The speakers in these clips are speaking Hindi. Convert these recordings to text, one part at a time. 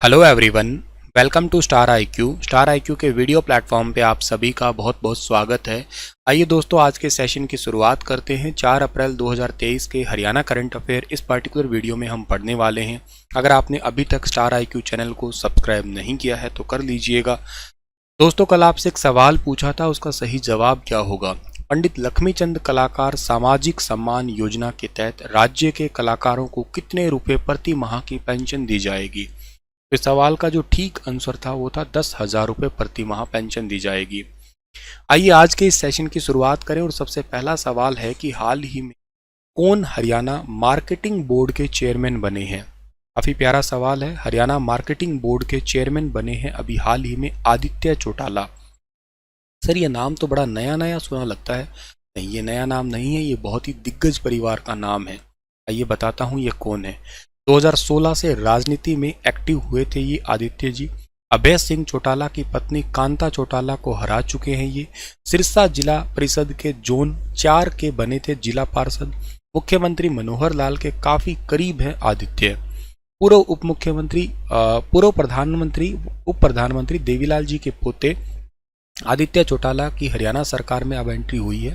Hello everyone, welcome to star IQ. Star IQ के वीडियो प्लेटफॉर्म पे आप सभी का बहुत बहुत स्वागत है। आइए दोस्तों, आज के सेशन की शुरुआत करते हैं। 4 अप्रैल 2023 के हरियाणा करंट अफेयर इस पर्टिकुलर वीडियो में हम पढ़ने वाले हैं। अगर आपने अभी तक स्टार आईक्यू चैनल को सब्सक्राइब नहीं किया है तो कर लीजिएगा। दोस्तों, कल आपसे एक सवाल पूछा था, उसका सही जवाब क्या होगा। पंडित लक्ष्मीचंद कलाकार सामाजिक सम्मान योजना के तहत राज्य के कलाकारों को कितने रुपए प्रति माह की पेंशन दी जाएगी। इस सवाल का जो ठीक आंसर था वो था 10,000 रुपये प्रति माह पेंशन दी जाएगी। आइए आज के इस सेशन की शुरुआत करें और सबसे पहला सवाल है कि हाल ही में कौन हरियाणा मार्केटिंग बोर्ड के चेयरमैन बने हैं। काफी प्यारा सवाल है। हरियाणा मार्केटिंग बोर्ड के चेयरमैन बने हैं अभी हाल ही में आदित्य चौटाला। सर, ये नाम तो बड़ा नया नया सुना लगता है। नहीं, ये नया नाम नहीं है, ये बहुत ही दिग्गज परिवार का नाम है। आइए बताता हूँ ये कौन है। 2016 से राजनीति में एक्टिव हुए थे ये आदित्य जी। अभय सिंह चौटाला की पत्नी कांता चौटाला को हरा चुके हैं ये। सिरसा जिला परिषद के जोन 4 के बने थे जिला पार्षद। मुख्यमंत्री मनोहर लाल के काफी करीब हैं आदित्य। पूर्व उप मुख्यमंत्री पूर्व प्रधानमंत्री उप प्रधानमंत्री देवीलाल जी के पोते आदित्य चौटाला की हरियाणा सरकार में अब एंट्री हुई है।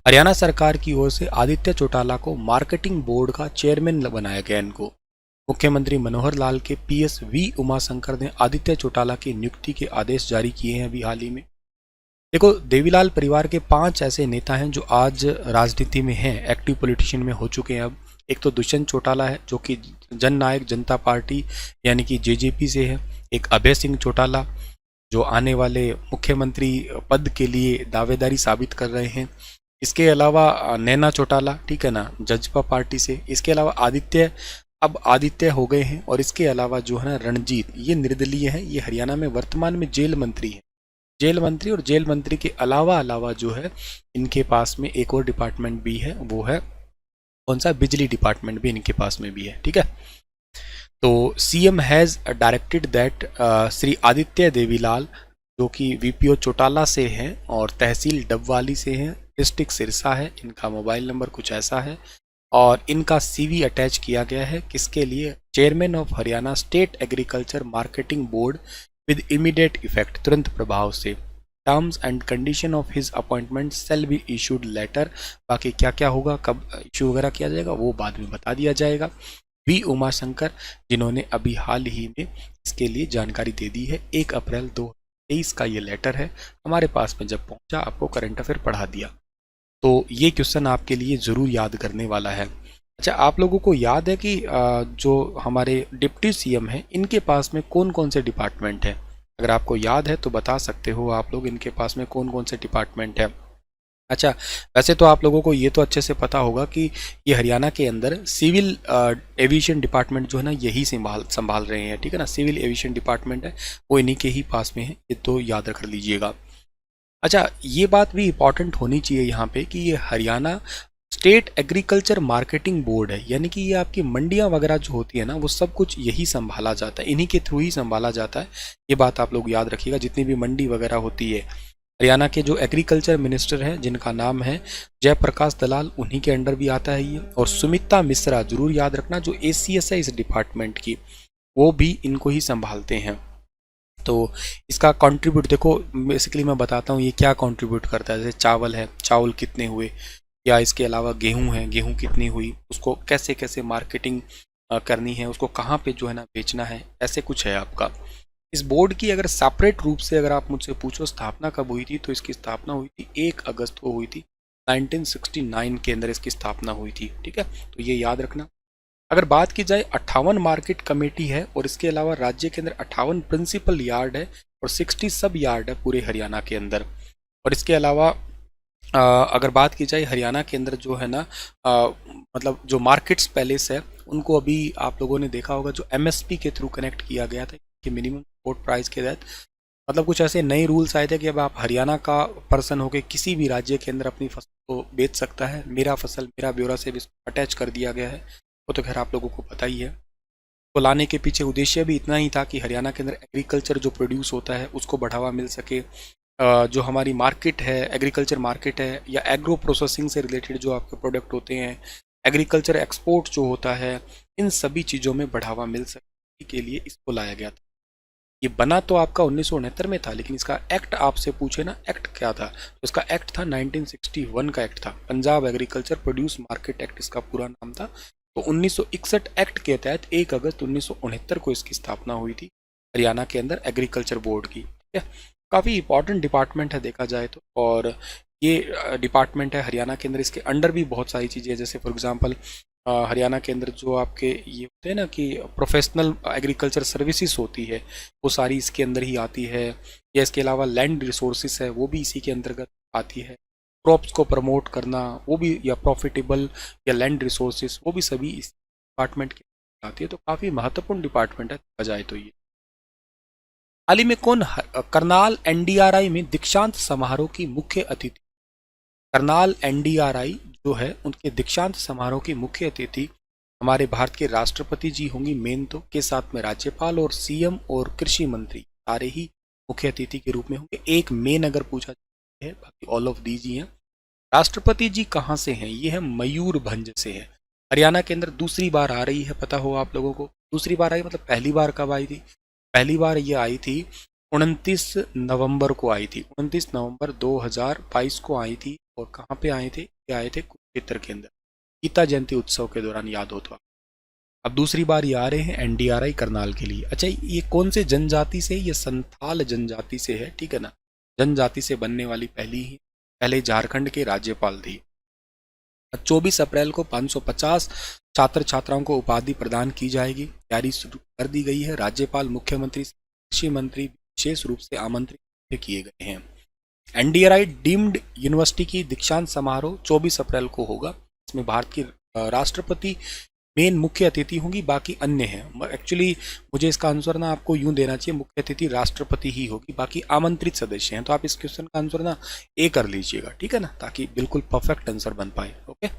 हरियाणा सरकार की ओर से आदित्य चौटाला को मार्केटिंग बोर्ड का चेयरमैन बनाया गया। इनको मुख्यमंत्री मनोहर लाल के पीएस वी उमाशंकर ने आदित्य चौटाला की नियुक्ति के आदेश जारी किए हैं अभी हाल ही में। देखो, देवीलाल परिवार के 5 ऐसे नेता हैं जो आज राजनीति में हैं, एक्टिव पॉलिटिशियन में हो चुके हैं अब। एक तो दुष्यंत चौटाला है जो कि जन नायक जनता पार्टी यानी कि जेजेपी से है। एक अभय सिंह चौटाला जो आने वाले मुख्यमंत्री पद के लिए दावेदारी साबित कर रहे हैं। इसके अलावा नैना चौटाला, ठीक है ना, जजपा पार्टी से। इसके अलावा आदित्य, अब आदित्य हो गए हैं। और इसके अलावा जो है ना रणजीत, ये निर्दलीय है। ये हरियाणा में वर्तमान में जेल मंत्री है। जेल मंत्री और जेल मंत्री के अलावा जो है इनके पास में एक और डिपार्टमेंट भी है, वो है कौन सा, बिजली डिपार्टमेंट भी इनके पास में भी है। ठीक है, तो CM has directed that Shri Aditya Devilal जो कि वीपीओ चौटाला से हैं और तहसील डबवाली से हैं, डिस्ट्रिक्ट सिरसा है, इनका मोबाइल नंबर कुछ ऐसा है और इनका सीवी अटैच किया गया है। किसके लिए? Chairman of Haryana state agriculture marketing board with immediate effect, तुरंत प्रभाव से। Terms and condition of his appointment shall be issued letter. बाकी क्या क्या होगा, कब इशू वगैरह किया जाएगा वो बाद में बता दिया जाएगा। वी उमाशंकर जिन्होंने अभी हाल ही में इसके लिए जानकारी दे दी है। 1 अप्रैल 2023 का ये लेटर है, हमारे पास में जब पहुंचा आपको करंट अफेयर पढ़ा दिया। तो ये क्वेश्चन आपके लिए ज़रूर याद करने वाला है। अच्छा, आप लोगों को याद है कि जो हमारे डिप्टी सीएम हैं इनके पास में कौन कौन से डिपार्टमेंट हैं? अगर आपको याद है तो बता सकते हो आप लोग, इनके पास में कौन कौन से डिपार्टमेंट हैं। अच्छा, वैसे तो आप लोगों को ये तो अच्छे से पता होगा कि ये हरियाणा के अंदर सिविल एविएशन डिपार्टमेंट जो है ना यही संभाल रहे हैं। ठीक है ना, सिविल एविएशन डिपार्टमेंट है वो इन्हीं के ही पास में है, ये तो याद रख लीजिएगा। अच्छा, ये बात भी इम्पॉर्टेंट होनी चाहिए यहाँ पे कि ये Haryana state agriculture marketing board है, यानी कि ये आपकी मंडियाँ वगैरह जो होती है ना वो सब कुछ यही संभाला जाता है, इन्हीं के थ्रू ही संभाला जाता है। ये बात आप लोग याद रखिएगा। जितनी भी मंडी वगैरह होती है, हरियाणा के जो एग्रीकल्चर मिनिस्टर हैं जिनका नाम है जयप्रकाश दलाल, उन्हीं के अंडर भी आता है ये। और सुमिता मिश्रा, जरूर याद रखना, जो एसीएस है इस डिपार्टमेंट की, वो भी इनको ही संभालते हैं। तो इसका कंट्रीब्यूट देखो, बेसिकली मैं बताता हूँ ये क्या कंट्रीब्यूट करता है। जैसे चावल है, चावल कितने हुए, या इसके अलावा गेहूँ है, गेहूँ कितनी हुई, उसको कैसे कैसे मार्केटिंग करनी है, उसको कहाँ पे जो है ना बेचना है, ऐसे कुछ है आपका। इस बोर्ड की अगर सेपरेट रूप से अगर आप मुझसे पूछो स्थापना कब हुई थी, तो इसकी स्थापना हुई थी 1 अगस्त को हुई थी। 1969 के अंदर इसकी स्थापना हुई थी। ठीक है, तो ये याद रखना। अगर बात की जाए, 58 मार्केट कमेटी है और इसके अलावा राज्य के अंदर 58 प्रिंसिपल यार्ड है और 60 सब यार्ड है पूरे हरियाणा के अंदर। और इसके अलावा अगर बात की जाए हरियाणा के अंदर जो है ना मतलब जो मार्केट्स पैलेस है उनको अभी आप लोगों ने देखा होगा, जो एमएसपी के थ्रू कनेक्ट किया गया था कि मिनिमम सपोर्ट प्राइस के तहत। मतलब कुछ ऐसे नए रूल्स आए थे कि अब आप हरियाणा का पर्सन होकर किसी भी राज्य के अंदर अपनी फसल को बेच सकता है। मेरा फसल मेरा ब्यौरा से भी इसको अटैच कर दिया गया है, वो तो खैर आप लोगों को पता ही है। तो लाने के पीछे उद्देश्य भी इतना ही था कि हरियाणा के अंदर एग्रीकल्चर जो प्रोड्यूस होता है उसको बढ़ावा मिल सके। जो हमारी मार्केट है, एग्रीकल्चर मार्केट है, या एग्रो प्रोसेसिंग से रिलेटेड जो आपके प्रोडक्ट होते हैं, एग्रीकल्चर एक्सपोर्ट जो होता है, इन सभी चीज़ों में बढ़ावा मिल सके। के लिए इसको लाया गया था। ये बना तो आपका 1969 में था, लेकिन इसका एक्ट आपसे पूछे ना एक्ट क्या था, तो इसका एक्ट था 1961 का एक्ट था, Punjab agriculture produce market act इसका पूरा नाम था। तो 1961 एक्ट के तहत 1 अगस्त 1969 को इसकी स्थापना हुई थी हरियाणा के अंदर एग्रीकल्चर बोर्ड की। ठीक है, काफ़ी इंपॉर्टेंट डिपार्टमेंट है देखा जाए तो। और ये डिपार्टमेंट है हरियाणा के अंदर, इसके अंडर भी बहुत सारी चीज़ें हैं, जैसे फॉर एग्जांपल हरियाणा के अंदर जो आपके ये होते हैं ना कि प्रोफेशनल एग्रीकल्चर सर्विसेज होती है, वो सारी इसके अंदर ही आती है। या इसके अलावा लैंड रिसोर्सेज है, वो भी इसी के अंतर्गत आती है। क्रॉप्स को प्रमोट करना वो भी, या प्रॉफिटेबल या लैंड रिसोर्सेज, वो भी सभी इस डिपार्टमेंट के अंदर आती है। तो काफ़ी महत्वपूर्ण डिपार्टमेंट है देखा जाए तो ये। हाल ही में कौन करनाल एनडीआरआई में दीक्षांत समारोह की मुख्य अतिथि? करनाल एनडीआरआई जो है उनके दीक्षांत समारोह की मुख्य अतिथि हमारे भारत के राष्ट्रपति जी होंगी मेन तो, के साथ में राज्यपाल और सीएम और कृषि मंत्री सारे ही मुख्य अतिथि के रूप में होंगे। एक मेन अगर पूछा जाए, बाकी ऑल ऑफ दीज ही हैं। राष्ट्रपति जी कहाँ से हैं? ये है मयूरभंज से है। हरियाणा के अंदर दूसरी बार आ रही है, पता हो आप लोगों को। दूसरी बार आई मतलब पहली बार कब आई थी? पहली बार ये आई थी 29 नवंबर को आई थी, 29 नवंबर 2022 को आई थी। और कहाँ पे आए थे? ये आए थे कुरुक्षेत्र के अंदर, गीता जयंती उत्सव के दौरान, याद हो तो। अब दूसरी बार ये आ रहे हैं एनडीआरआई करनाल के लिए। अच्छा, ये कौन से जनजाति से? ये संथाल जनजाति से है, ठीक है ना। जनजाति से बनने वाली पहले झारखंड के राज्यपाल थी। 24 अप्रैल को 550 छात्र छात्राओं को उपाधि प्रदान की जाएगी, तैयारी शुरू कर दी गई है। राज्यपाल, मुख्यमंत्री, कृषि मंत्री विशेष रूप से आमंत्रित किए गए हैं। एनडीआरआई डीम्ड यूनिवर्सिटी की दीक्षांत समारोह 24 अप्रैल को होगा। इसमें भारत की राष्ट्रपति मेन मुख्य अतिथि होंगी, बाकी अन्य हैं। एक्चुअली मुझे इसका आंसर ना आपको यूं देना चाहिए, मुख्य अतिथि राष्ट्रपति ही होगी, बाकी आमंत्रित सदस्य हैं। तो आप इस क्वेश्चन का आंसर ना ए कर लीजिएगा, ठीक है ना, ताकि बिल्कुल परफेक्ट आंसर बन पाए। ओके,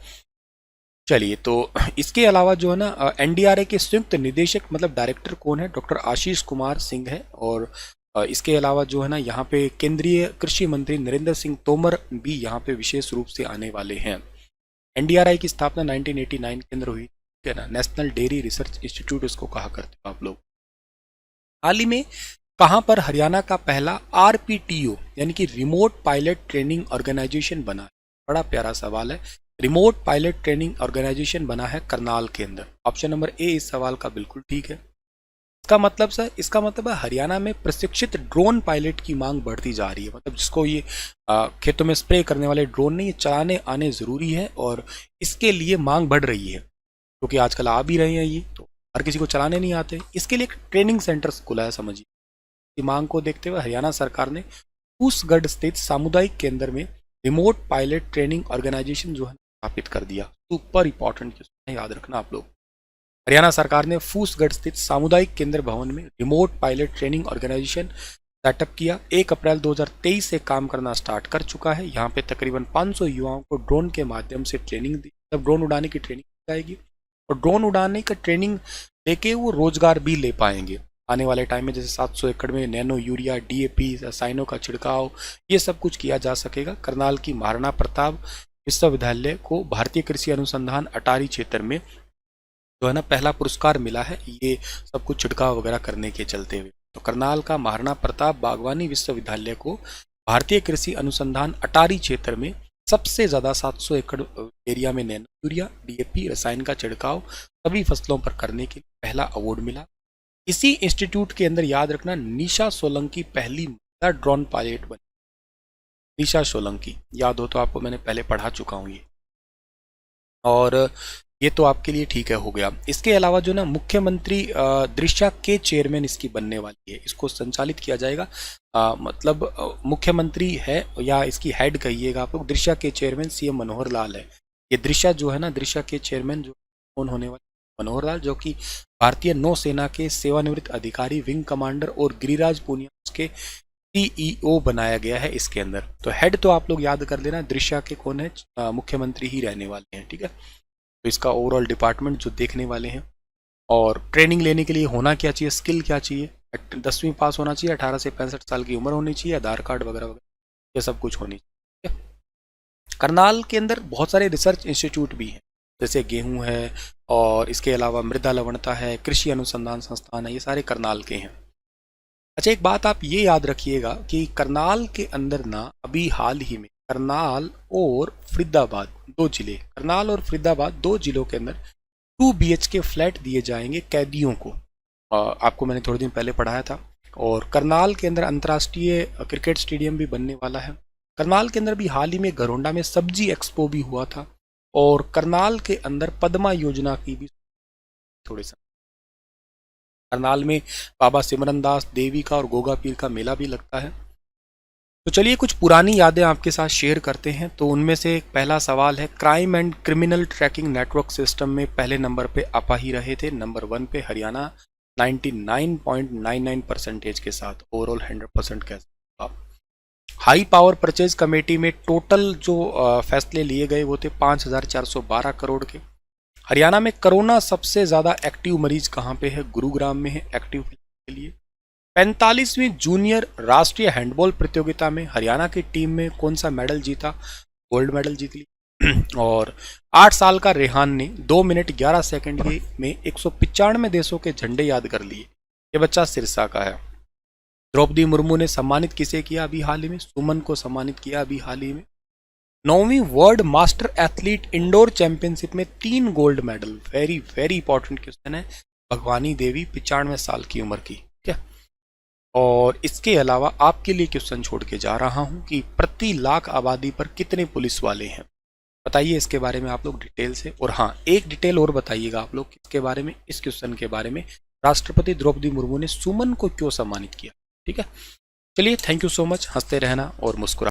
चलिए। तो इसके अलावा जो है ना एनडीआरआई के संयुक्त निदेशक मतलब डायरेक्टर कौन है? डॉक्टर आशीष कुमार सिंह है। और इसके अलावा जो है ना यहाँ पे केंद्रीय कृषि मंत्री नरेंद्र सिंह तोमर भी यहाँ पे विशेष रूप से आने वाले हैं। एनडीआरआई की स्थापना 1989 के अंदर हुई, ठीक है ना। नेशनल डेयरी रिसर्च इंस्टीट्यूट इसको कहा करते हो आप लोग। हाल ही में कहां पर हरियाणा का पहला आरपीटीओ यानी कि रिमोट पायलट ट्रेनिंग ऑर्गेनाइजेशन बना है? बड़ा प्यारा सवाल है। रिमोट पायलट ट्रेनिंग ऑर्गेनाइजेशन बना है करनाल के अंदर। ऑप्शन नंबर ए इस सवाल का बिल्कुल ठीक है। इसका मतलब है हरियाणा में प्रशिक्षित ड्रोन पायलट की मांग बढ़ती जा रही है। मतलब जिसको ये खेतों में स्प्रे करने वाले ड्रोन नहीं, ये चलाने आने जरूरी है और इसके लिए मांग बढ़ रही है, क्योंकि आजकल आ भी रहे हैं ये, तो हर किसी को चलाने नहीं आते। इसके लिए एक ट्रेनिंग सेंटर खुला है, समझिए। इस मांग को देखते हुए हरियाणा सरकार ने फूसगढ़ स्थित सामुदायिक केंद्र में रिमोट पायलट ट्रेनिंग ऑर्गेनाइजेशन जो है स्थापित कर दिया। सुपर इंपॉर्टेंट क्वेश्चन है, याद रखना आप लोग। हरियाणा सरकार ने फूसगढ़ स्थित सामुदायिक केंद्र भवन में remote pilot training organisation setup किया। 1 अप्रैल 2023 से काम करना स्टार्ट कर चुका है। यहाँ पे तकरीबन 500 युवाओं को ड्रोन के माध्यम से ट्रेनिंग दी, मतलब ड्रोन उड़ाने की ट्रेनिंग दी जाएगी। और ड्रोन उड़ाने का ट्रेनिंग लेके वो रोजगार भी ले पाएंगे आने वाले टाइम में। जैसे 700 एकड़ में नैनो यूरिया, डीएपी, रसायनों का छिड़काव, ये सब कुछ किया जा सकेगा। करनाल की महाराणा प्रताप विश्वविद्यालय को भारतीय कृषि अनुसंधान अटारी क्षेत्र में जो है ना पहला पुरस्कार मिला है, ये सब कुछ छिड़काव वगैरह करने के चलते हुए। तो करनाल का महाराणा प्रताप बागवानी विश्वविद्यालय को भारतीय कृषि अनुसंधान अटारी क्षेत्र में सबसे ज्यादा 700 एकड़ एरिया में नैनो यूरिया, डीएपी, रसायन का छिड़काव सभी फसलों पर करने के लिए पहला अवार्ड मिला। इसी इंस्टीट्यूट के अंदर याद रखना निशा सोलंकी पहली महिला ड्रोन पायलट बनी। निशा सोलंकी याद हो तो आपको मैंने पहले पढ़ा चुका हूँ ये, और ये तो आपके लिए ठीक है, हो गया। इसके अलावा जो ना मुख्यमंत्री दृश्या के चेयरमैन इसकी बनने वाली है। इसको संचालित किया जाएगा, मतलब मुख्यमंत्री है या इसकी हेड कहिएगा आप लोग। दृश्या के चेयरमैन सीएम मनोहर लाल है। ये दृश्या जो है ना, दृश्या के चेयरमैन जो कौन होने वाले? मनोहर लाल, जो कि भारतीय नौसेना के सेवानिवृत्त अधिकारी, विंग कमांडर और गिरिराज पुनिया उसके सीईओ बनाया गया है इसके अंदर। तो हेड तो आप लोग याद कर लेना, दृश्या के कौन है? मुख्यमंत्री ही रहने वाले हैं, ठीक है। तो इसका ओवरऑल डिपार्टमेंट जो देखने वाले हैं। और ट्रेनिंग लेने के लिए होना क्या चाहिए, स्किल क्या चाहिए? 10वीं पास होना चाहिए, 18 से 65 साल की उम्र होनी चाहिए, आधार कार्ड वगैरह वगैरह ये सब कुछ होनी चाहिए। करनाल के अंदर बहुत सारे रिसर्च इंस्टीट्यूट भी हैं। जैसे गेहूं है और इसके अलावा मृदा लवणता है, कृषि अनुसंधान संस्थान है, ये सारे करनाल के हैं। अच्छा, एक बात आप ये याद रखिएगा कि करनाल के अंदर ना अभी हाल ही में करनाल और फरीदाबाद दो जिलों के अंदर 2 BHK फ्लैट दिए जाएंगे कैदियों को। आपको मैंने थोड़े दिन पहले पढ़ाया था। और करनाल के अंदर अंतर्राष्ट्रीय क्रिकेट स्टेडियम भी बनने वाला है। करनाल के अंदर भी हाल ही में घरोंडा में सब्जी एक्सपो भी हुआ था। और करनाल के अंदर पद्मा योजना की भी थोड़े सा करनाल में बाबा सिमरनदास देवी का और गोगा पीर का मेला भी लगता है। तो चलिए कुछ पुरानी यादें आपके साथ शेयर करते हैं। तो उनमें से एक पहला सवाल है, crime and criminal tracking network system में पहले नंबर पे आपा ही रहे थे। नंबर 1 पे हरियाणा 99.99% के साथ, ओवरऑल 100% कह सकते आप। हाई पावर परचेज कमेटी में टोटल जो फैसले लिए गए वो थे 5,412 करोड़ के। हरियाणा में कोरोना सबसे ज्यादा एक्टिव मरीज कहाँ पे है? गुरुग्राम में है एक्टिव के लिए। 45वीं जूनियर राष्ट्रीय हैंडबॉल प्रतियोगिता में हरियाणा की टीम में कौन सा मेडल जीता? गोल्ड मेडल जीत ली। और 8 साल का रेहान ने 2 मिनट 11 सेकंड में 195 देशों के झंडे याद कर लिए। ये बच्चा सिरसा का है। द्रौपदी मुर्मू ने सम्मानित किसे किया अभी हाल ही में? सुमन को सम्मानित किया अभी हाल ही में। 9वीं world master athlete indoor championship में 3 gold medal. Very very important question है। भगवानी देवी 95 साल की उम्र की, क्या? और इसके अलावा आपके लिए क्वेश्चन छोड़ के जा रहा हूं कि प्रति लाख आबादी पर कितने पुलिस वाले हैं? बताइए इसके बारे में आप लोग डिटेल से। और हाँ, एक डिटेल और बताइएगा आप लोग किसके बारे में, इस क्वेश्चन के बारे में, राष्ट्रपति द्रौपदी मुर्मू ने सुमन को क्यों सम्मानित किया? ठीक है, चलिए, थैंक यू सो मच। हंसते रहना और मुस्कुरा